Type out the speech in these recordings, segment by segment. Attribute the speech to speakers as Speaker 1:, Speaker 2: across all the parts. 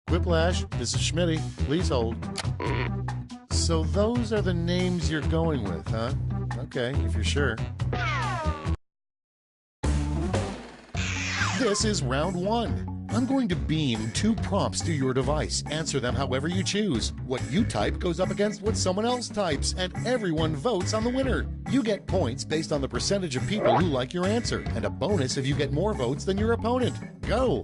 Speaker 1: Whiplash, this is Schmitty. Please hold. So those are the names you're going with, huh? Okay, if you're sure. This is round one. I'm going to beam 2 prompts to your device. Answer them however you choose. What you type goes up against what someone else types, and everyone votes on the winner. You get points based on the percentage of people who like your answer, and a bonus if you get more votes than your opponent. Go!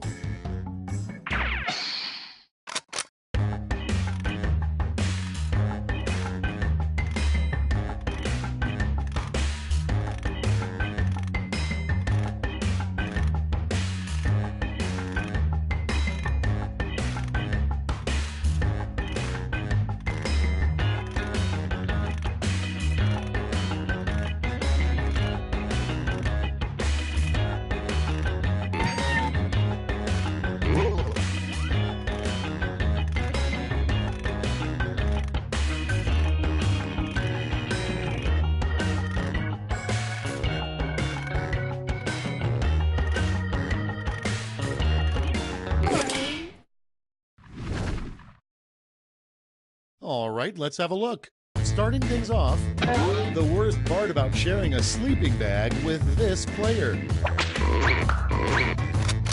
Speaker 1: All right, let's have a look. Starting things off, the worst part about sharing a sleeping bag with this player.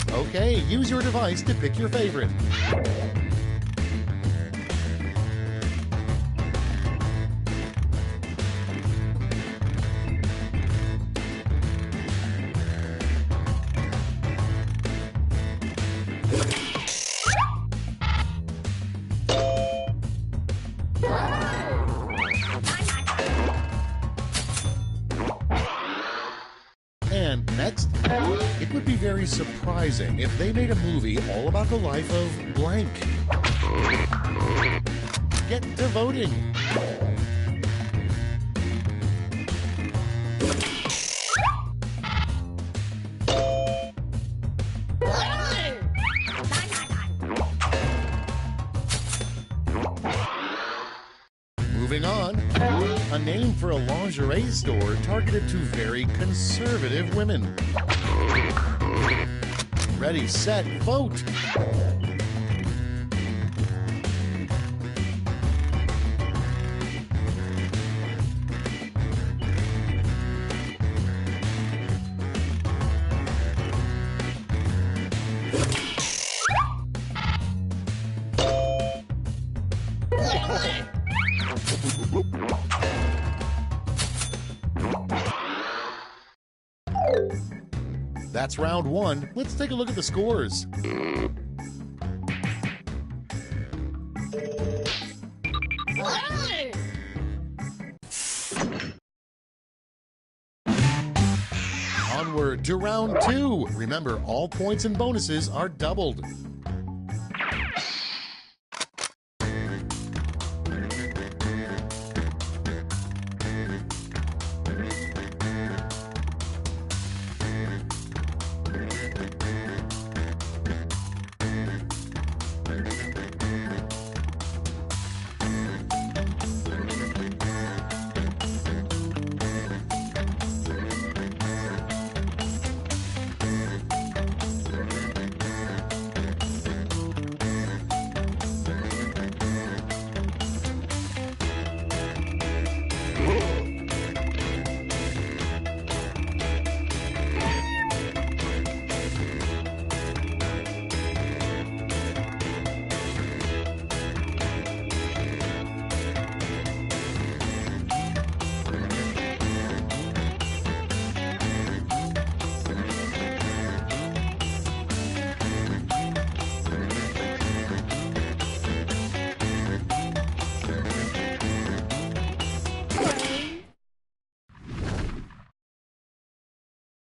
Speaker 1: Okay, use your device to pick your favorite. And next, it would be very surprising if they made a movie all about the life of blank. Get to voting. Moving on, a name for a lingerie store targeted to very conservative women. Ready, set, vote! That's round one. Let's take a look at the scores. Onward. to round 2. Remember, all points and bonuses are doubled.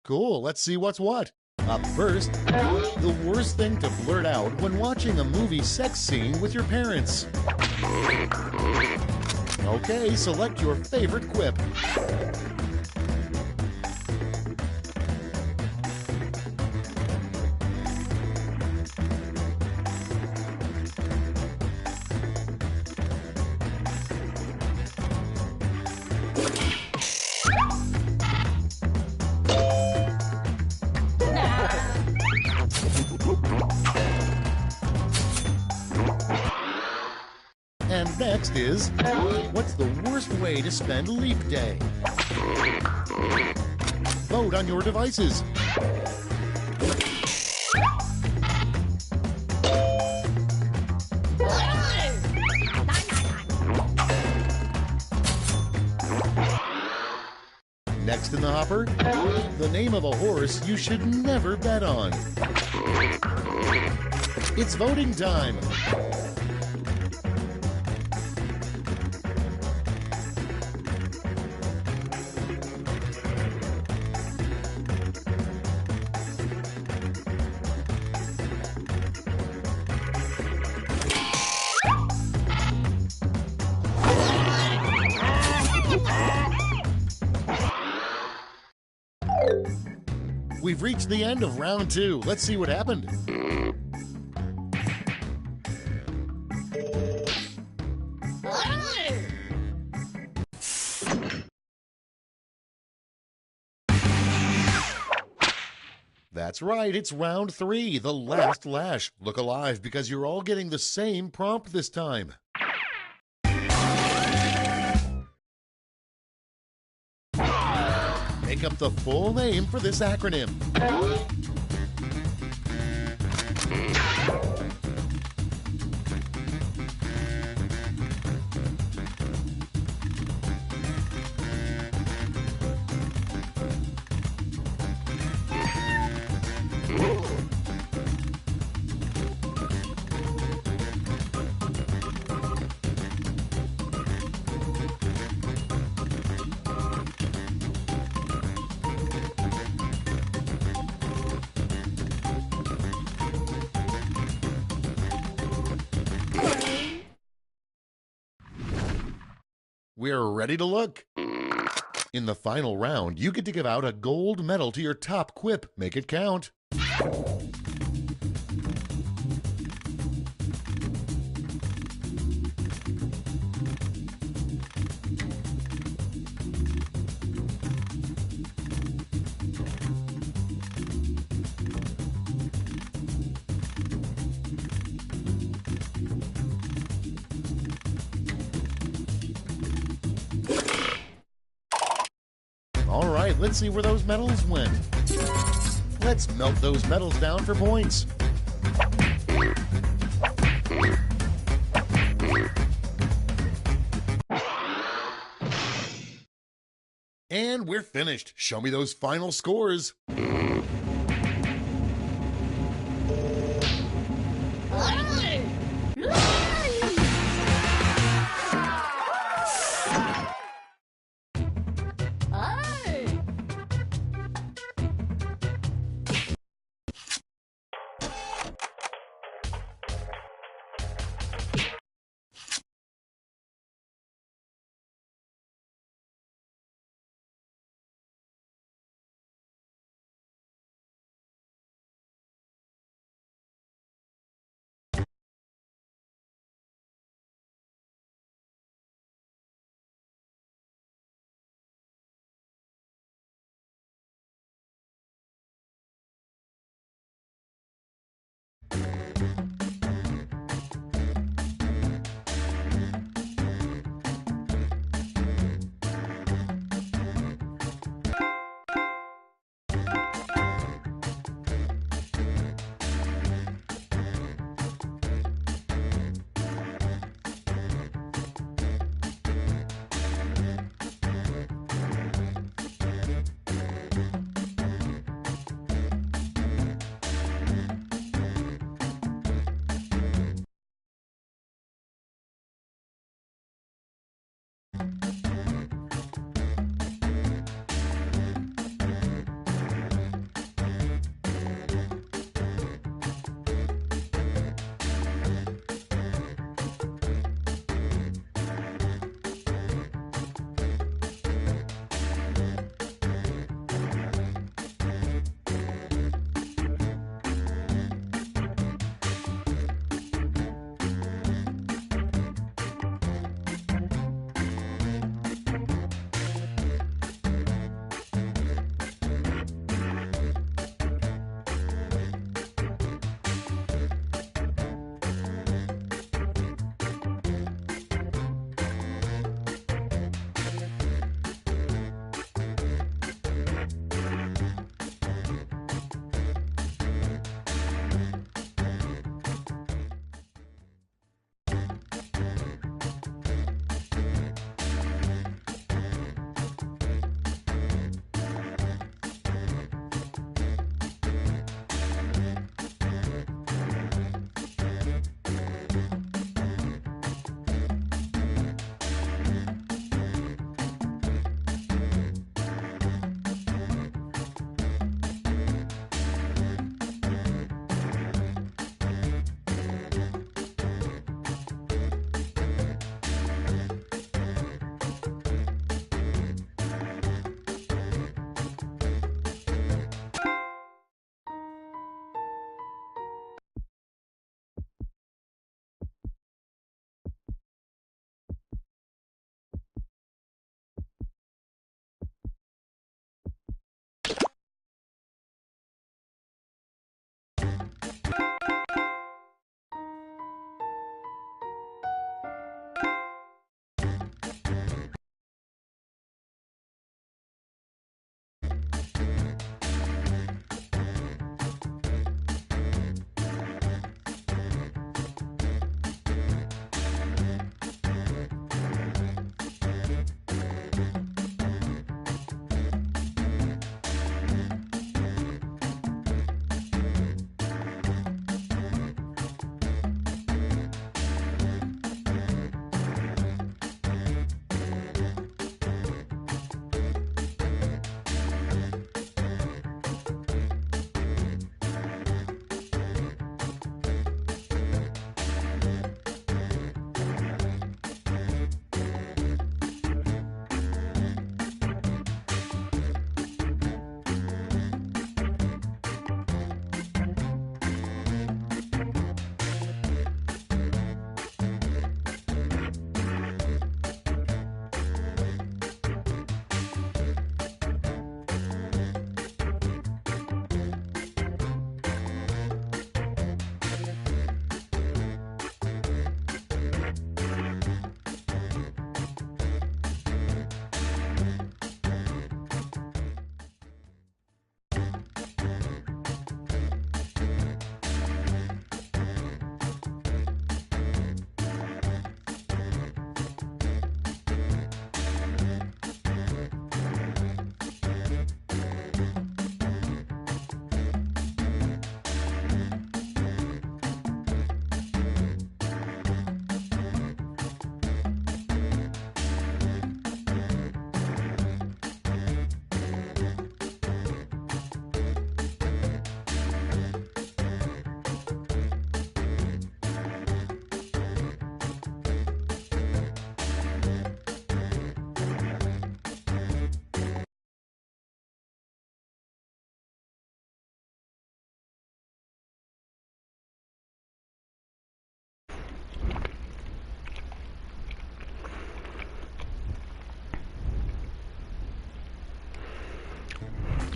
Speaker 1: Cool, let's see what's what. Up first, the worst thing to blurt out when watching a movie sex scene with your parents. Okay, select your favorite quip. And next is, what's the worst way to spend Leap Day? Vote on your devices. Next in the hopper, the name of a horse you should never bet on. It's voting time. We've reached the end of round 2. Let's see what happened. That's right, it's round 3, the last lash. Look alive because you're all getting the same prompt this time. Make up the full name for this acronym. We're ready to look. In the final round, you get to give out a gold medal to your top quip. Make it count. All right, let's see where those medals went. Let's melt those medals down for points. And we're finished. Show me those final scores.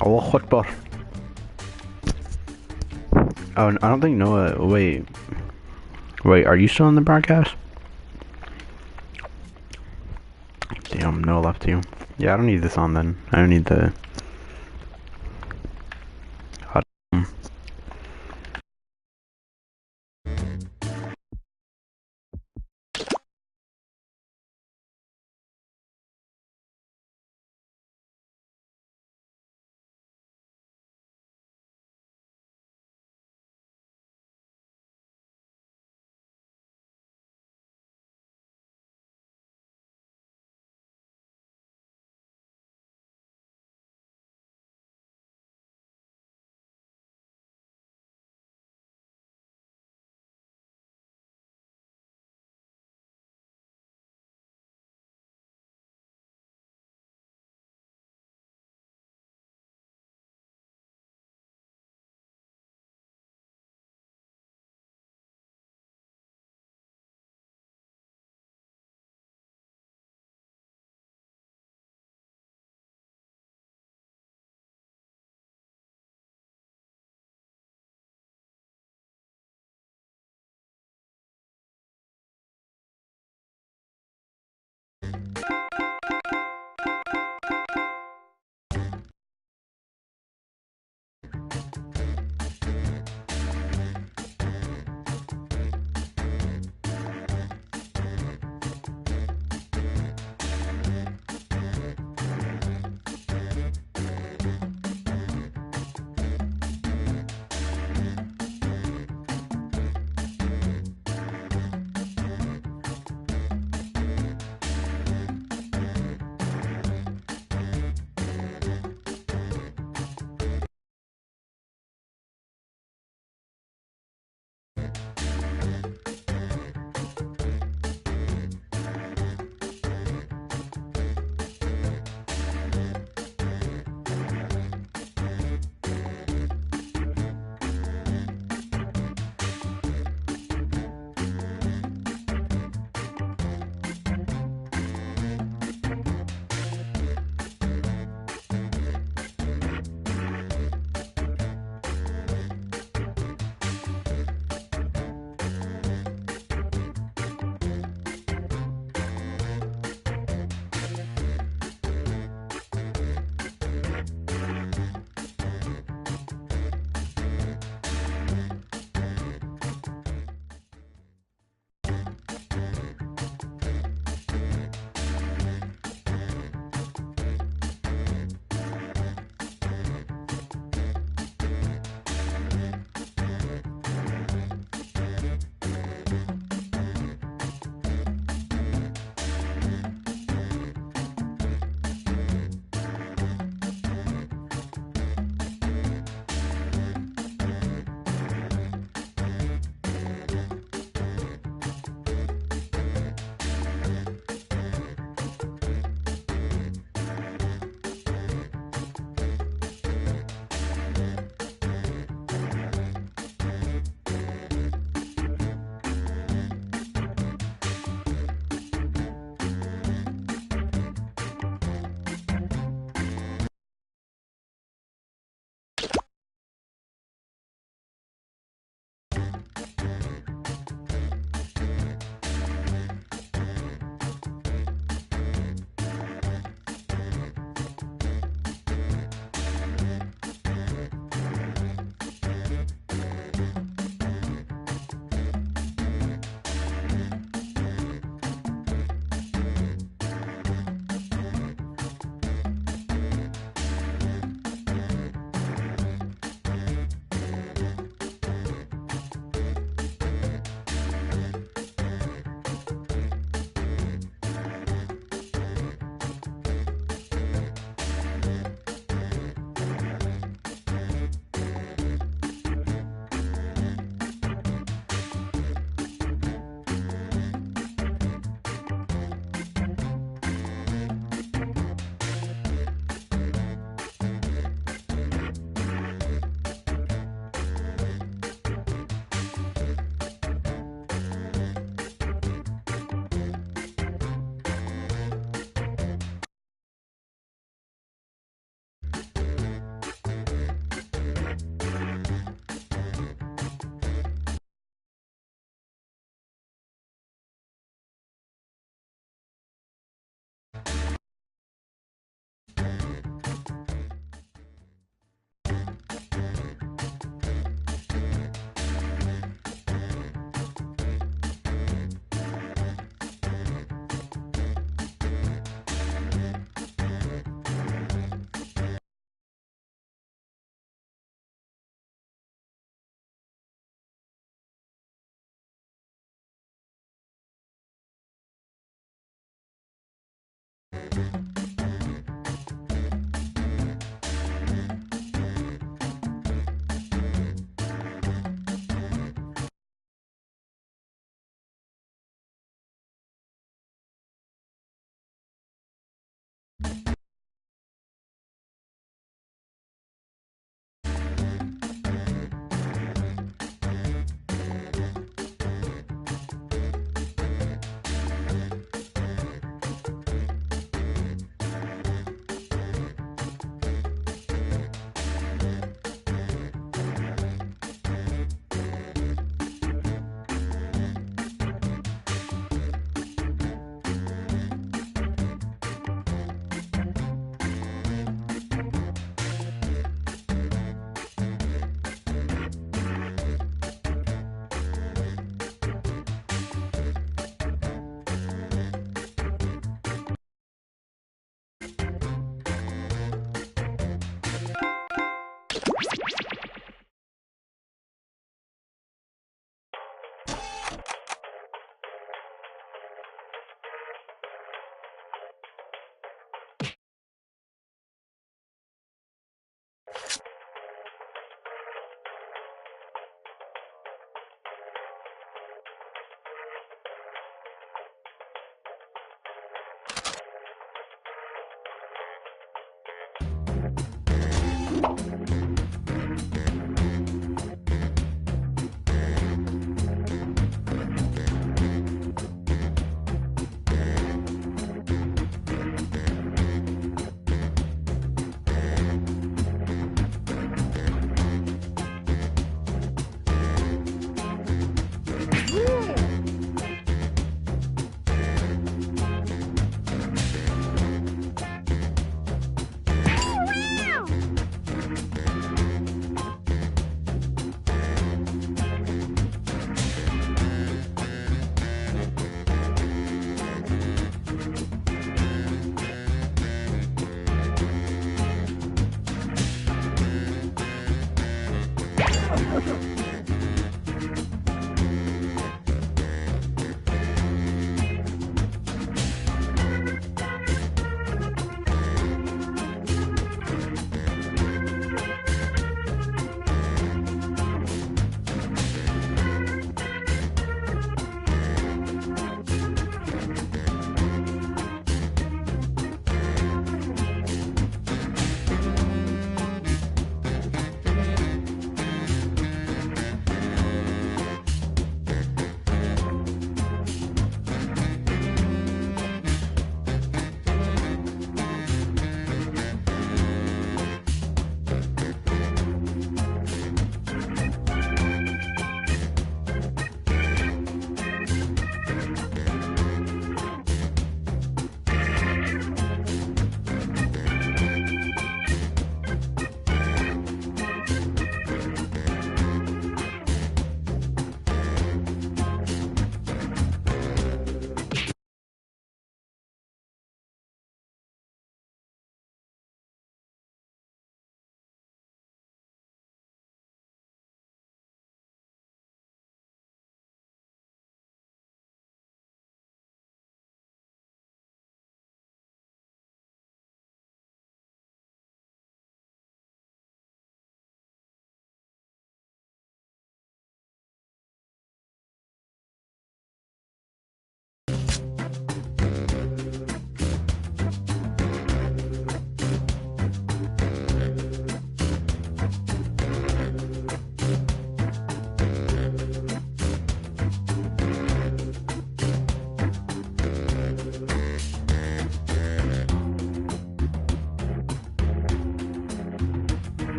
Speaker 2: Allah Akbar. Oh, I don't think Noah. Wait, are you still in the broadcast? Damn, Noah left you. Yeah, I don't need this on then. I don't need the.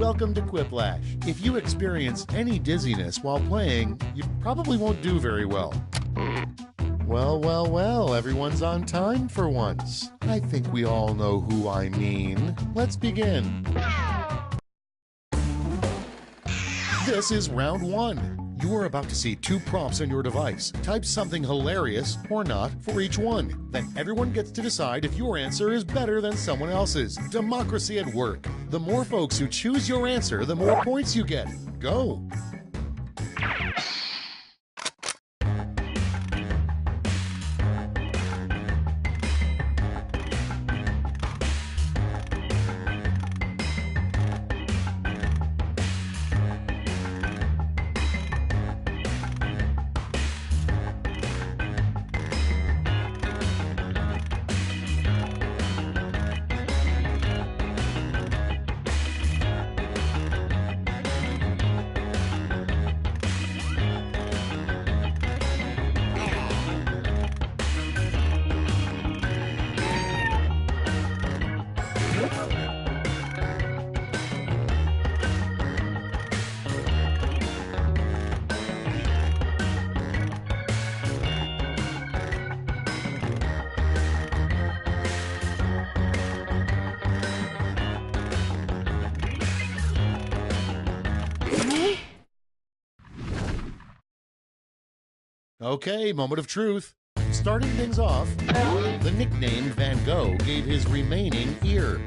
Speaker 1: Welcome to Quiplash. If you experience any dizziness while playing, you probably won't do very well. Well, everyone's on time for once. I think we all know who I mean. Let's begin. This is round 1. You are about to see 2 prompts on your device. Type something hilarious or not for each one. Then everyone gets to decide if your answer is better than someone else's. Democracy at work. The more folks who choose your answer, the more points you get. Go! Okay, moment of truth. Starting things off, the nickname Van Gogh gave his remaining ear.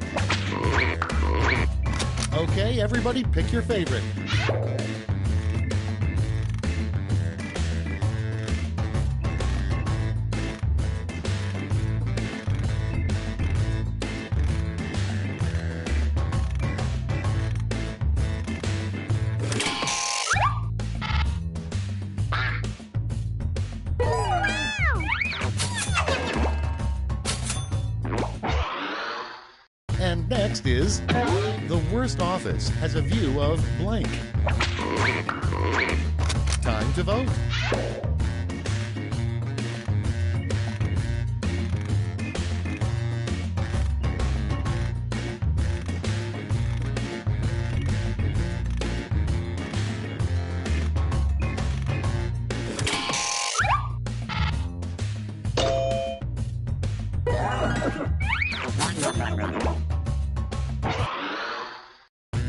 Speaker 1: Okay, everybody pick your favorite. And next is, the worst office has a view of blank. Time to vote.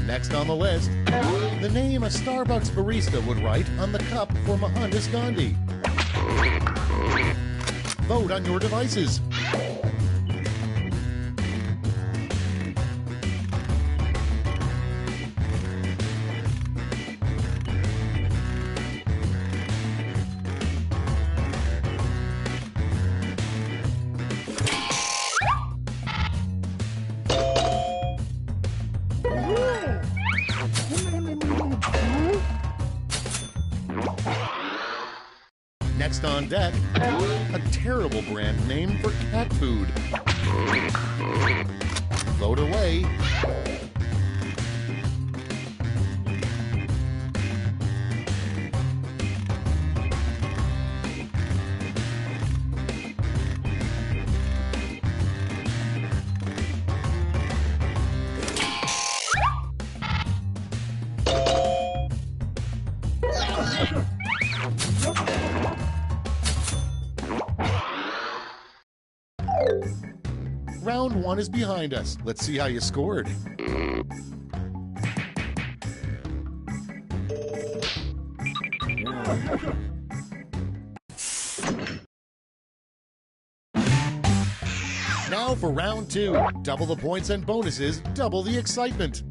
Speaker 1: Next on the list, the name a Starbucks barista would write on the cup for Mohandas Gandhi. Vote on your devices. Next on deck, a terrible brand name for cat food. Vote away. Round 1 is behind us. Let's see how you scored. Now for round 2. Double the points and bonuses, double the excitement.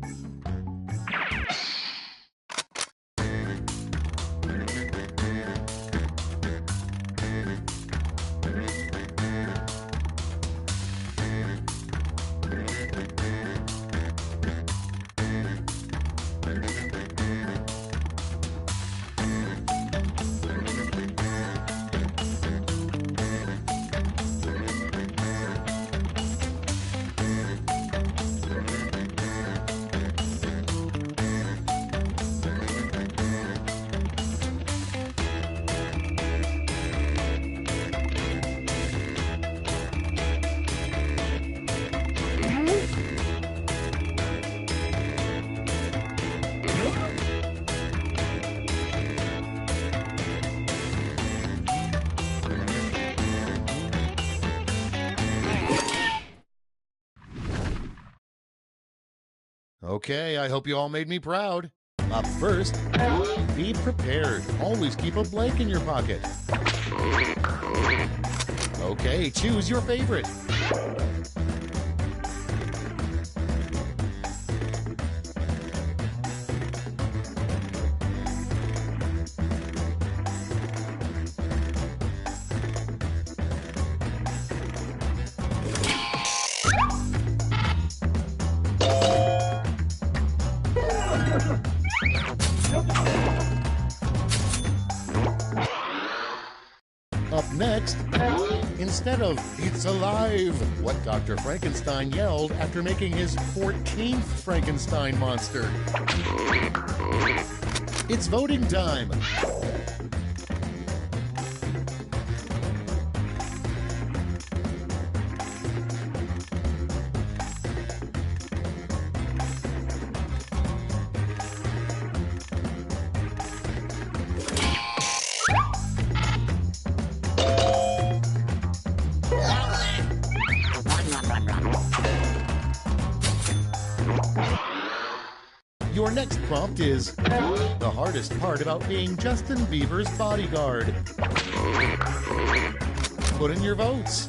Speaker 1: Okay, I hope you all made me proud. Up first, be prepared. Always keep a blank in your pocket. Okay, choose your favorite. Up next, instead of "It's alive," what Dr. Frankenstein yelled after making his 14th Frankenstein monster. It's voting time. Your next prompt is the hardest part about being Justin Bieber's bodyguard. Put in your votes.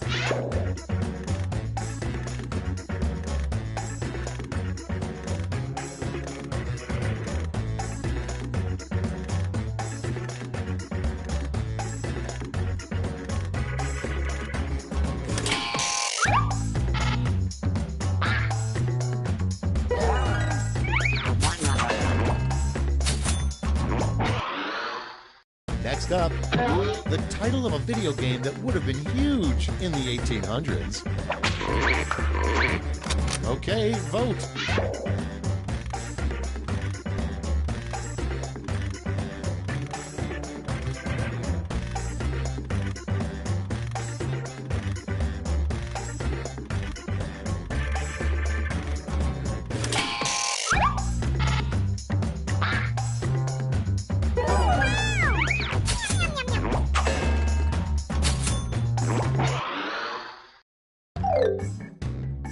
Speaker 1: Next up, the title of a video game that would have been huge in the 1800s. Okay, vote.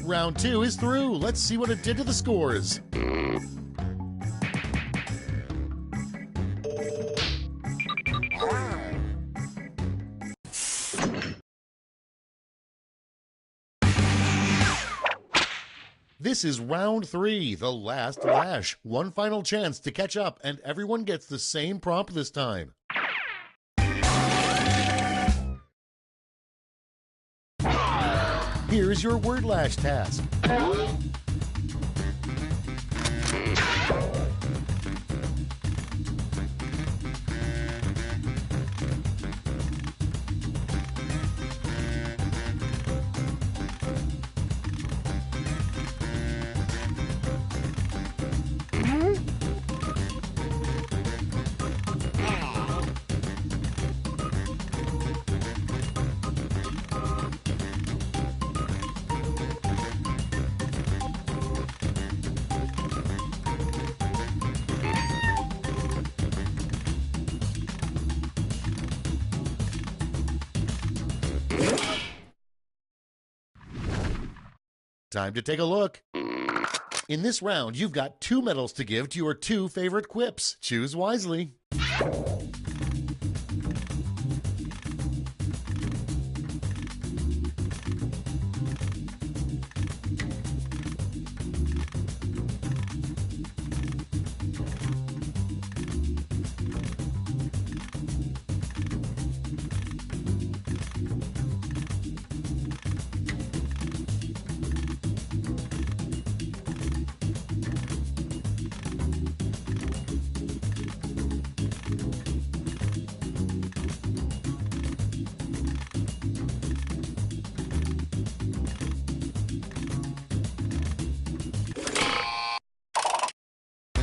Speaker 1: Round 2 is through. Let's see what it did to the scores. This is round 3, the last lash. One final chance to catch up, and everyone gets the same prompt this time. Here's your word lash task. Time to take a look. In this round, you've got 2 medals to give to your 2 favorite quips. Choose wisely.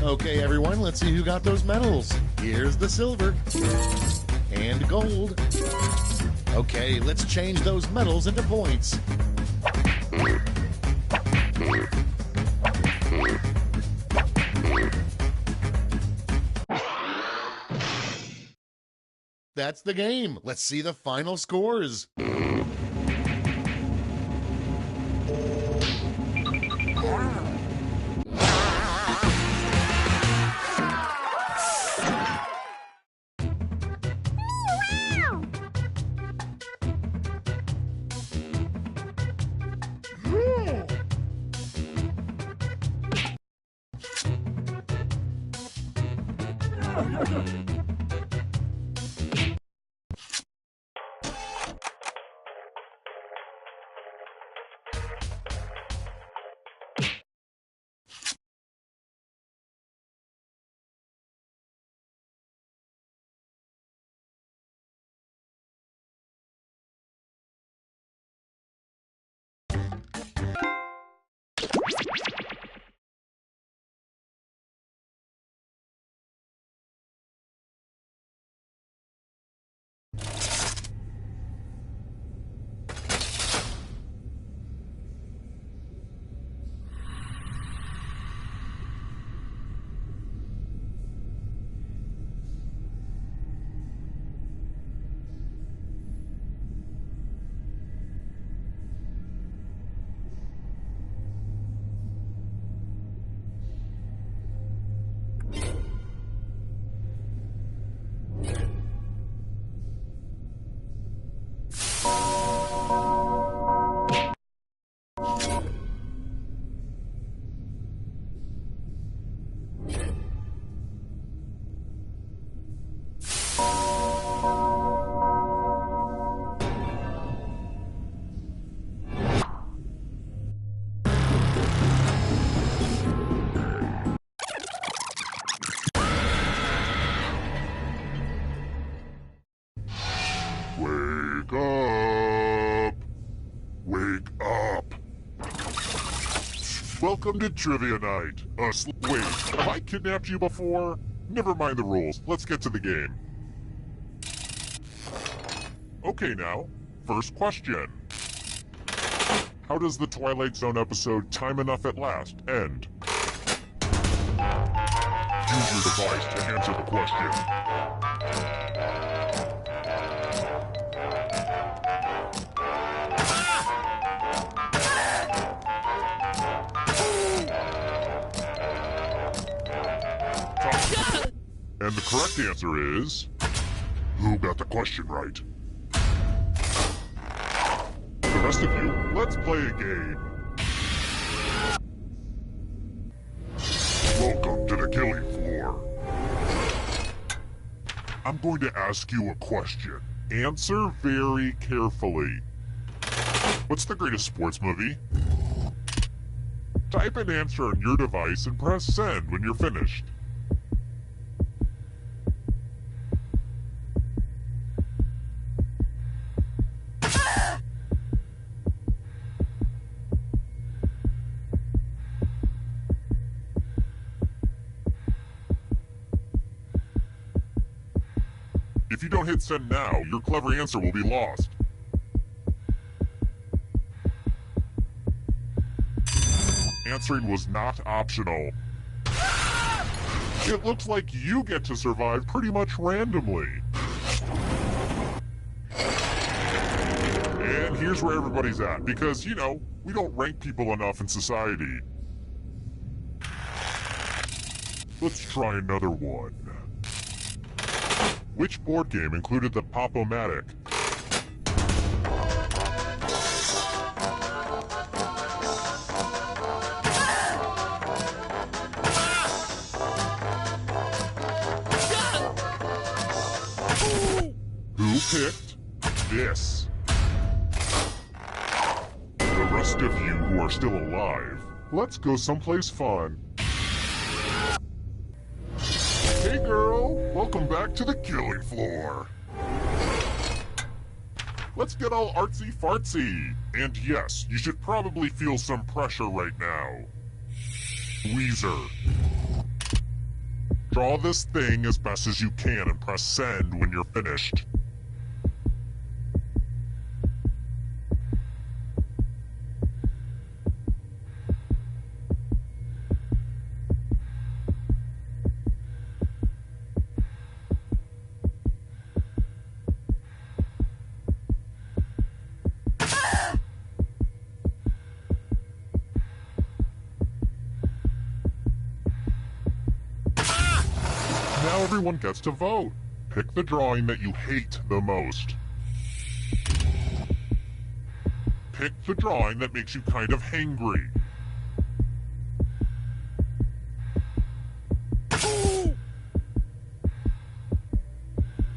Speaker 1: Okay, everyone, let's see who got those medals. Here's the silver and gold. Okay, let's change those medals into points. That's the game. Let's see the final scores.
Speaker 3: Wake up! Wake up! Welcome to Trivia Night. Wait, have I kidnapped you before? Never mind the rules. Let's get to the game. Okay now, first question. How does the Twilight Zone episode Time Enough at Last end? Use your device to answer the question. And the correct answer is... Who got the question right? The rest of you, let's play a game. Welcome to the killing floor. I'm going to ask you a question. Answer very carefully. What's the greatest sports movie? Type an answer on your device and press send when you're finished. If you don't hit send now, your clever answer will be lost. Answering was not optional. It looks like you get to survive pretty much randomly. And here's where everybody's at, because, you know, we don't rank people enough in society. Let's try another one. Which board game included the Pop-O-Matic? Who picked this? The rest of you who are still alive, let's go someplace fun. Hey girl, welcome back to the killing floor. Let's get all artsy-fartsy. And yes, you should probably feel some pressure right now. Weezer. Draw this thing as best as you can and press send when you're finished. Now everyone gets to vote. Pick the drawing that you hate the most. Pick the drawing that makes you kind of hangry.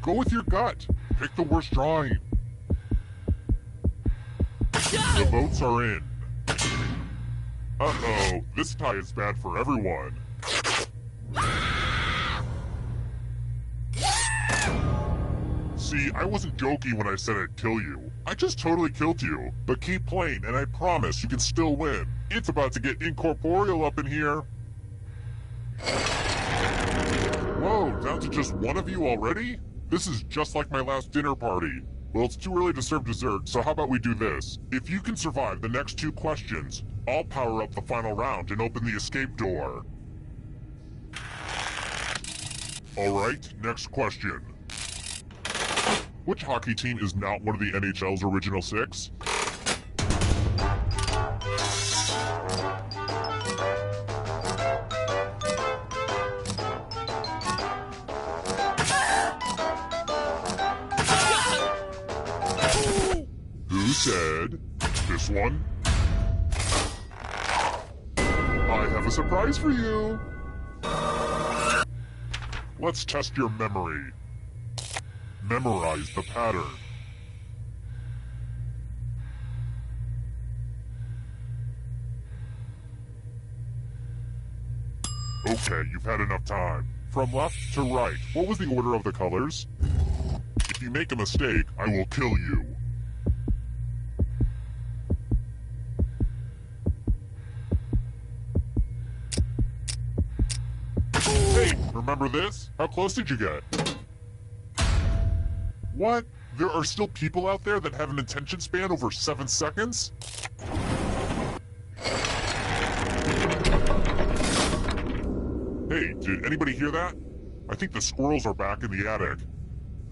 Speaker 3: Go with your gut. Pick the worst drawing. The votes are in. Uh-oh, this tie is bad for everyone. See, I wasn't joking when I said I'd kill you. I just totally killed you. But keep playing, and I promise you can still win. It's about to get incorporeal up in here. Whoa, down to just one of you already? This is just like my last dinner party. Well, it's too early to serve dessert, so how about we do this? If you can survive the next 2 questions, I'll power up the final round and open the escape door. Alright, next question. Which hockey team is not one of the NHL's original 6? Who said this one? I have a surprise for you. Let's test your memory. Memorize the pattern. Okay, you've had enough time. From left to right, what was the order of the colors? If you make a mistake, I will kill you. Hey, remember this? How close did you get? What? There are still people out there that have an attention span over 7 seconds? Hey, did anybody hear that? I think the squirrels are back in the attic.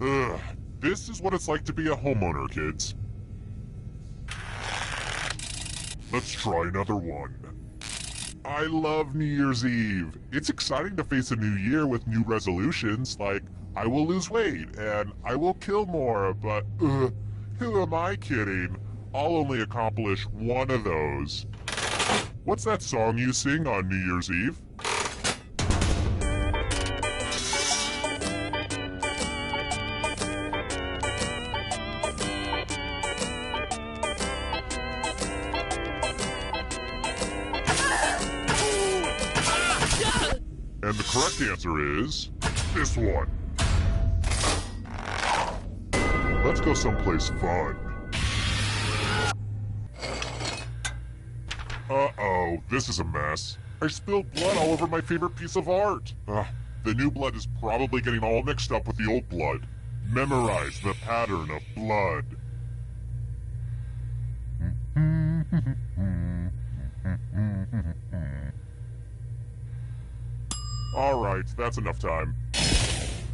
Speaker 3: Ugh, this is what it's like to be a homeowner, kids. Let's try another one. I love New Year's Eve. It's exciting to face a new year with new resolutions like I will lose weight and I will kill more, but who am I kidding? I'll only accomplish one of those. What's that song you sing on New Year's Eve? And the correct answer is this one. Let's go someplace fun. Uh-oh, this is a mess. I spilled blood all over my favorite piece of art. The new blood is probably getting all mixed up with the old blood. Memorize the pattern of blood. Alright, that's enough time.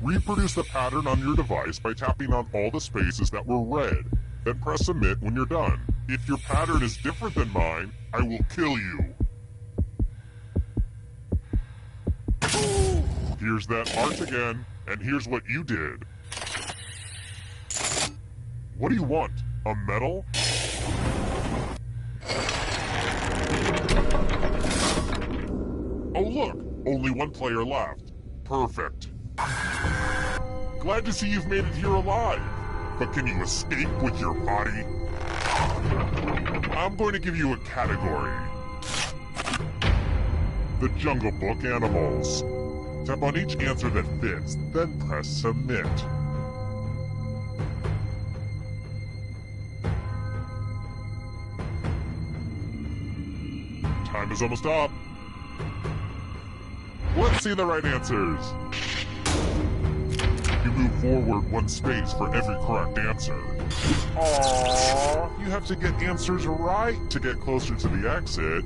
Speaker 3: Reproduce the pattern on your device by tapping on all the spaces that were red. Then press submit when you're done. If your pattern is different than mine, I will kill you. Here's that art again, and here's what you did. What do you want? A medal? Oh look! Only one player left. Perfect. Glad to see you've made it here alive. But can you escape with your body? I'm going to give you a category. The Jungle Book animals. Tap on each answer that fits, then press submit. Time is almost up. Let's see the right answers. You move forward 1 space for every correct answer. Aww, you have to get answers right to get closer to the exit.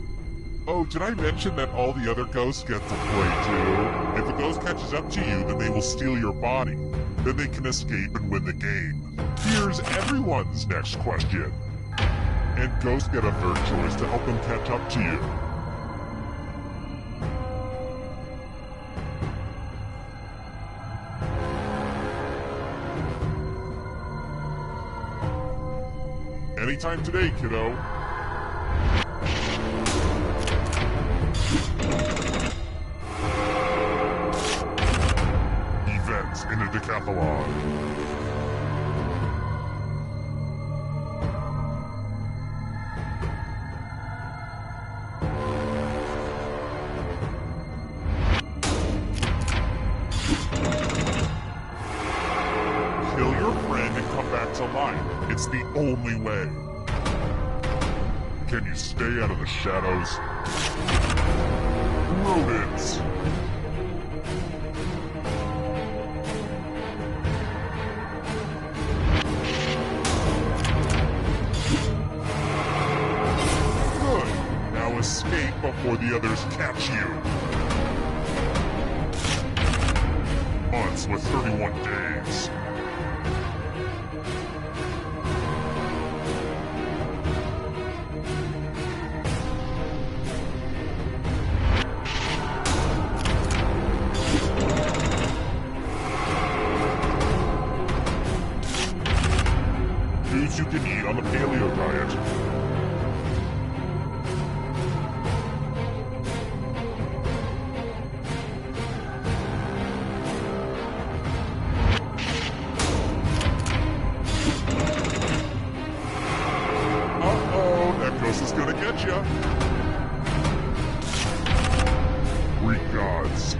Speaker 3: Oh, did I mention that all the other ghosts get to play too? If a ghost catches up to you, then they will steal your body. Then they can escape and win the game. Here's everyone's next question. And ghosts get a third choice to help them catch up to you. Anytime today, kiddo. Events in a decapitated Decalogue. Kill your friend and come back to life. It's the only way. Can you stay out of the shadows? Rodents. Good. Now escape before the others catch you. Months with 31 days. Foods you can eat on the paleo diet. Uh-oh, that ghost is gonna get ya. Greek gods.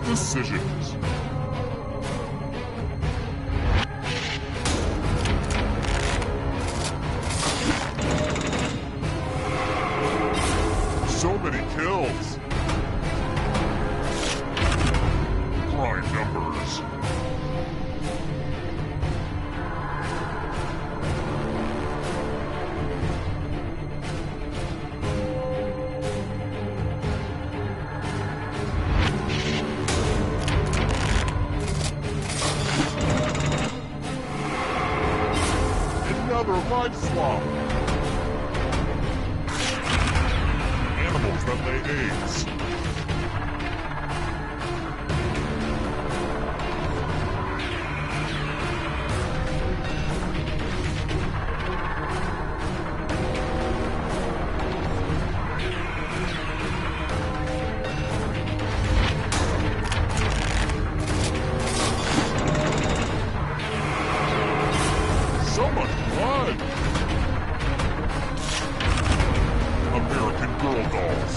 Speaker 3: Decisions. So many kills. Prime numbers. Another life swap. Animals that lay eggs. So much blood! American Girl dolls.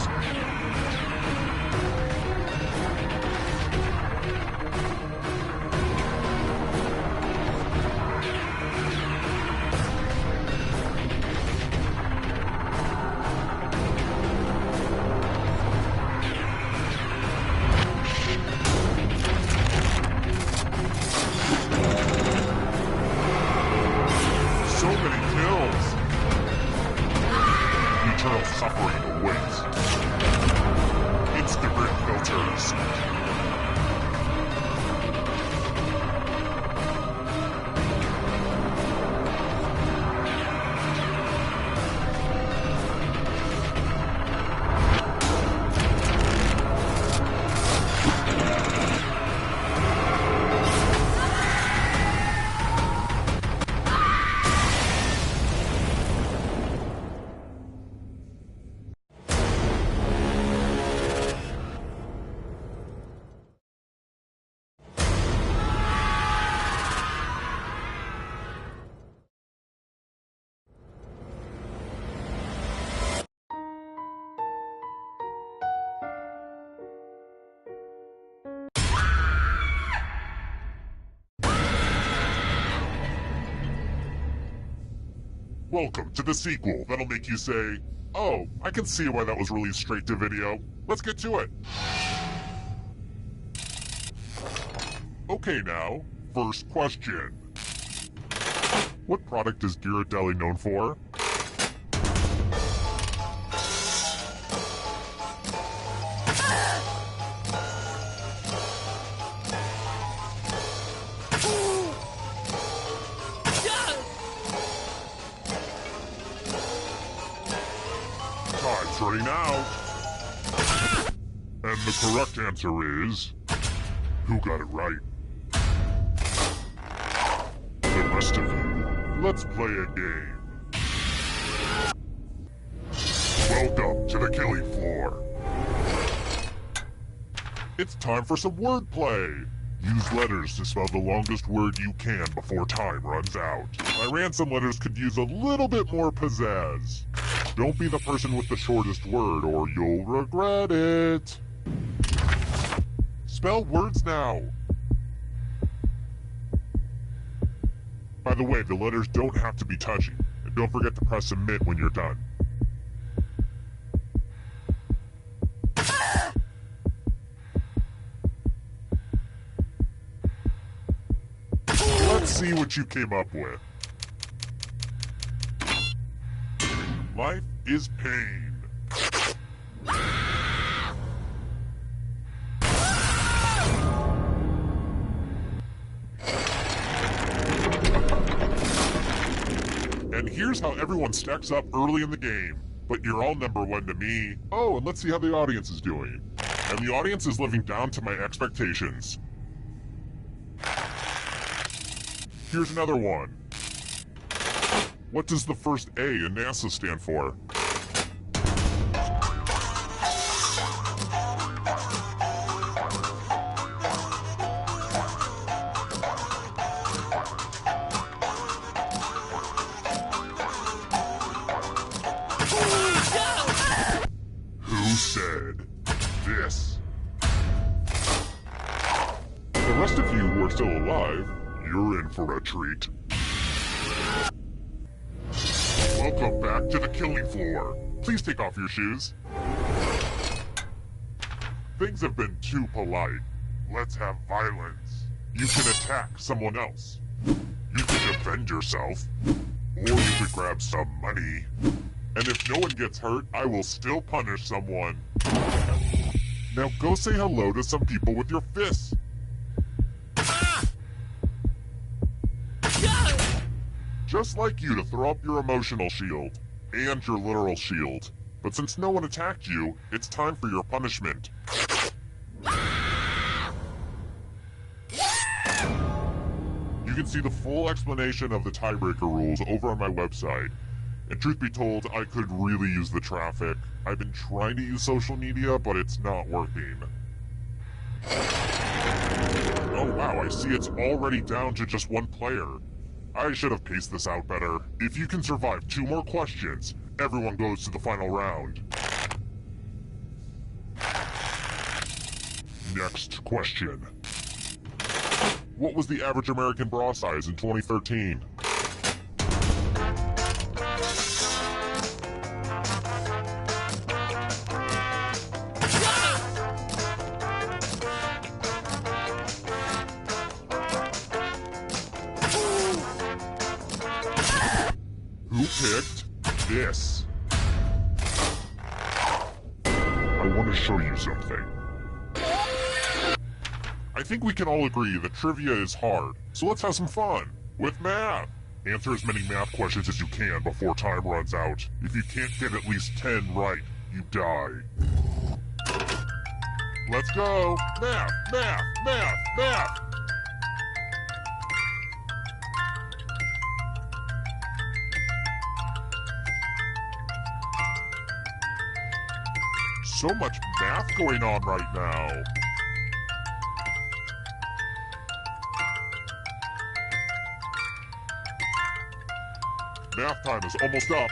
Speaker 3: So many kills. Eternal suffering awaits. Instant red filters. Welcome to the sequel that'll make you say, oh, I can see why that was released straight to video. Let's get to it. Okay now, first question. What product is Ghirardelli known for? Time's running out. And the correct answer is... who got it right? The rest of you, let's play a game. Welcome to the killing floor. It's time for some wordplay. Use letters to spell the longest word you can before time runs out. My ransom letters could use a little bit more pizzazz. Don't be the person with the shortest word or you'll regret it. Spell words now. By the way, the letters don't have to be touchy. And don't forget to press submit when you're done. Let's see what you came up with. Life is pain. And here's how everyone stacks up early in the game. But you're all number one to me. Oh, and let's see how the audience is doing. And the audience is living down to my expectations. Here's another one. What does the first A in NASA stand for? Who said this? The rest of you who are still alive, you're in for a treat. Welcome back to the killing floor. Please take off your shoes. Things have been too polite. Let's have violence. You can attack someone else. You can defend yourself. Or you could grab some money. And if no one gets hurt, I will still punish someone. Now go say hello to some people with your fists. Just like you to throw up your emotional shield, and your literal shield. But since no one attacked you, it's time for your punishment. You can see the full explanation of the tiebreaker rules over on my website. And truth be told, I could really use the traffic. I've been trying to use social media, but it's not working. Oh wow, I see it's already down to just one player. I should have paced this out better. If you can survive 2 more questions, everyone goes to the final round. Next question. What was the average American bra size in 2013? Who picked this? I want to show you something. I think we can all agree that trivia is hard, so let's have some fun with math. Answer as many math questions as you can before time runs out. If you can't get at least 10 right, you die. Let's go! Math, math, math, math! So much math going on right now. Math time is almost up.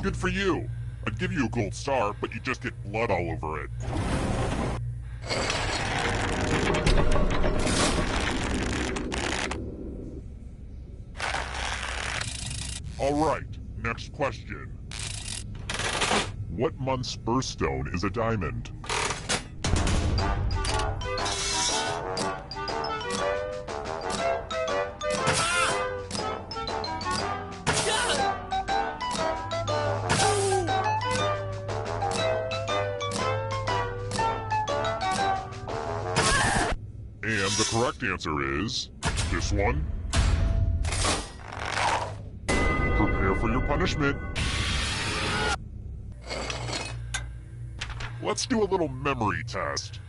Speaker 3: Good for you. I'd give you a gold star, but you just get blood all over it. Alright, next question. What month's birthstone is a diamond? And the correct answer is this one. Prepare for your punishment. Let's do a little memory test.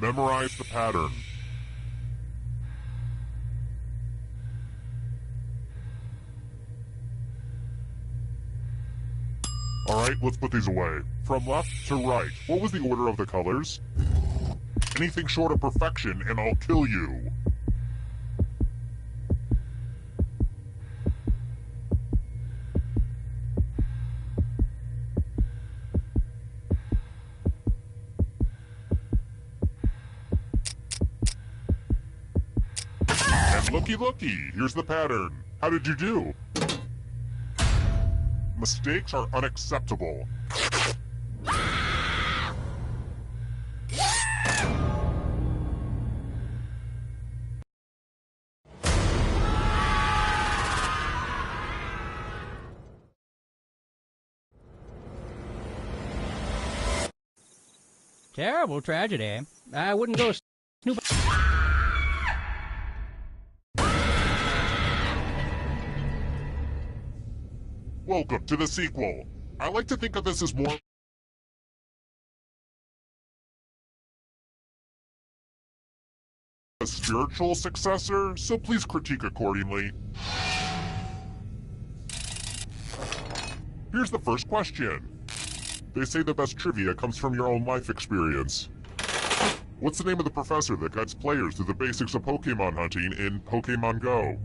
Speaker 3: Memorize the pattern. Alright, let's put these away. From left to right, what was the order of the colors? Anything short of perfection and I'll kill you. And looky, here's the pattern. How did you do? Mistakes are unacceptable.
Speaker 4: Terrible tragedy. I wouldn't go snooping.
Speaker 3: Welcome to the sequel. I like to think of this as more a spiritual successor, so please critique accordingly. Here's the first question. They say the best trivia comes from your own life experience. What's the name of the professor that guides players through the basics of Pokemon hunting in Pokemon Go?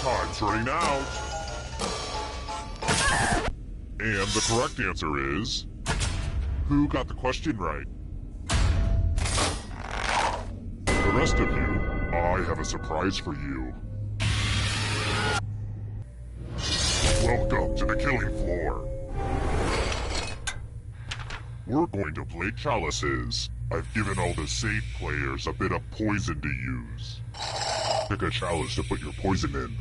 Speaker 3: Time's running out. And the correct answer is... Who got the question right? The rest of you, I have a surprise for you. Welcome to the killing floor. We're going to play chalices. I've given all the safe players a bit of poison to use. Pick a chalice to put your poison in.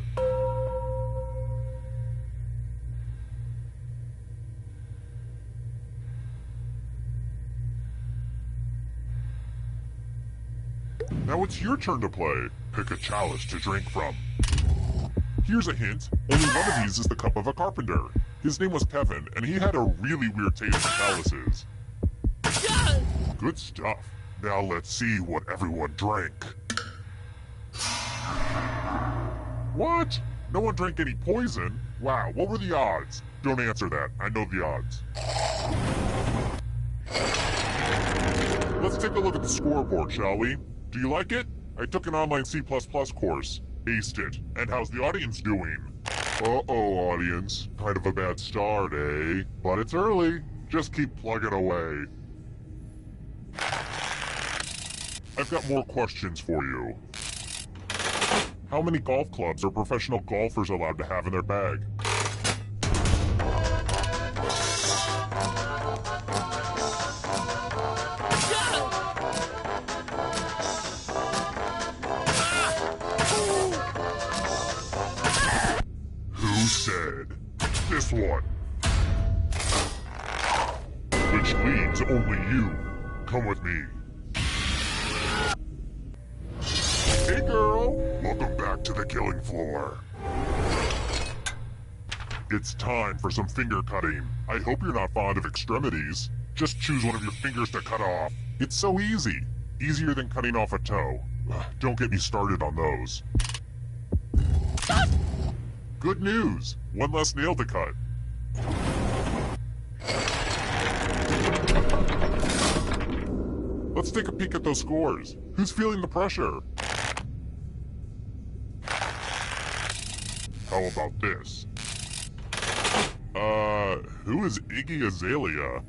Speaker 3: Now it's your turn to play. Pick a chalice to drink from. Here's a hint. Only one of these is the cup of a carpenter. His name was Kevin, and he had a really weird taste in chalices. Good stuff. Now let's see what everyone drank. What? No one drank any poison? Wow, what were the odds? Don't answer that. I know the odds. Let's take a look at the scoreboard, shall we? Do you like it? I took an online C++ course. Aced it. And how's the audience doing? Uh-oh, audience. Kind of a bad start, eh? But it's early. Just keep plugging away. I've got more questions for you. How many golf clubs are professional golfers allowed to have in their bag? Who said this one? Which leads only you. Come with me. Hey girl, welcome back to the killing floor. It's time for some finger cutting. I hope you're not fond of extremities. Just choose one of your fingers to cut off. It's so easy. Easier than cutting off a toe. Don't get me started on those. Good news! One less nail to cut. Let's take a peek at those scores. Who's feeling the pressure? How about this? Who is Iggy Azalea?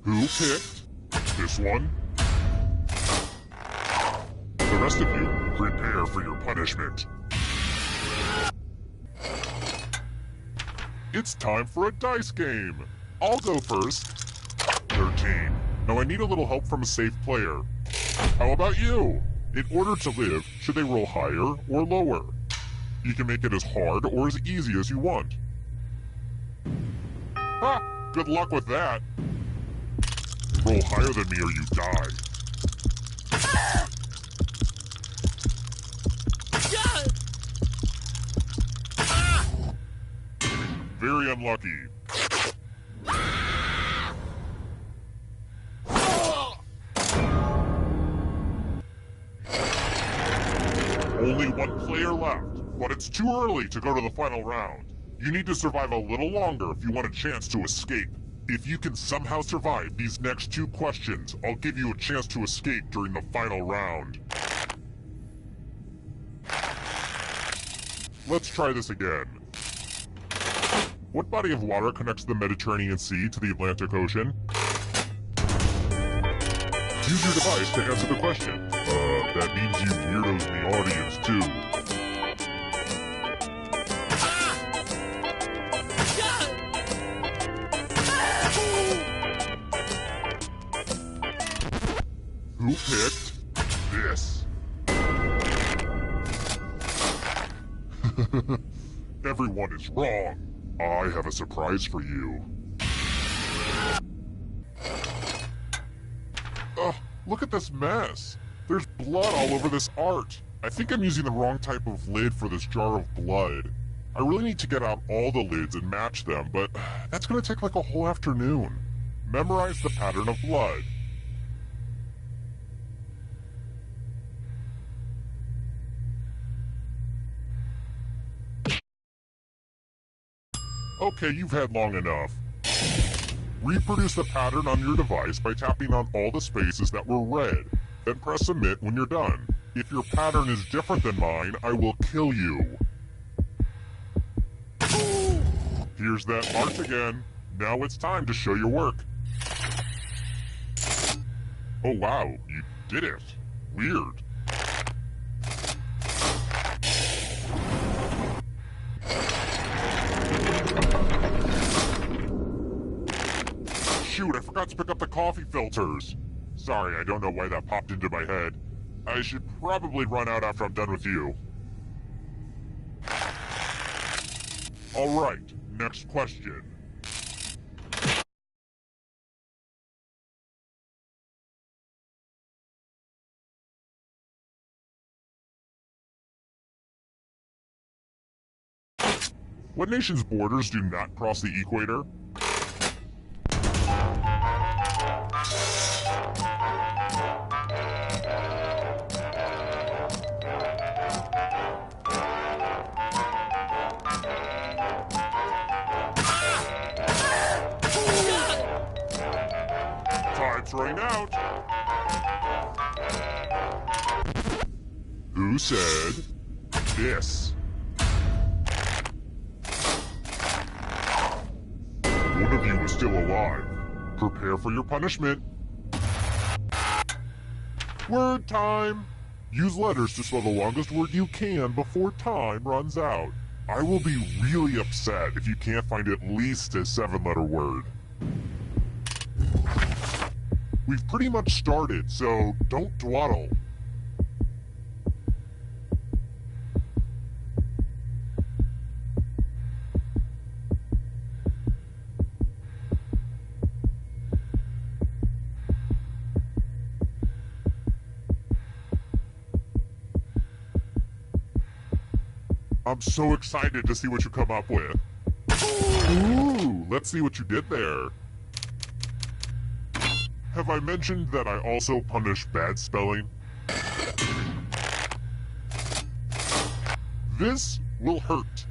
Speaker 3: Who picked this one? The rest of you, prepare for your punishment. It's time for a dice game. I'll go first. There are team. Now I need a little help from a safe player. How about you? In order to live, should they roll higher or lower? You can make it as hard or as easy as you want. Ha! Good luck with that. Roll higher than me or you die. Very unlucky. Only one player left, but it's too early to go to the final round. You need to survive a little longer if you want a chance to escape. If you can somehow survive these next 2 questions, I'll give you a chance to escape during the final round. Let's try this again. What body of water connects the Mediterranean Sea to the Atlantic Ocean? Use your device to answer the question. That means you weirdos in the audience, too. Who picked this? Everyone is wrong. I have a surprise for you. Ugh, look at this mess. There's blood all over this art. I think I'm using the wrong type of lid for this jar of blood. I really need to get out all the lids and match them, but that's gonna take like a whole afternoon. Memorize the pattern of blood. Okay, you've had long enough. Reproduce the pattern on your device by tapping on all the spaces that were red. Then press submit when you're done. If your pattern is different than mine, I will kill you. Here's that art again. Now it's time to show your work. Oh wow, you did it. Weird. Shoot, I forgot to pick up the coffee filters. Sorry, I don't know why that popped into my head. I should probably run out after I'm done with you. Alright, next question. What nation's borders do not cross the equator? Time's running out. Who said this? One of you is still alive. Prepare for your punishment. Word time! Use letters to spell the longest word you can before time runs out. I will be really upset if you can't find at least a 7-letter word. We've pretty much started, so don't dawdle. I'm so excited to see what you come up with. Ooh, let's see what you did there. Have I mentioned that I also punish bad spelling? This will hurt.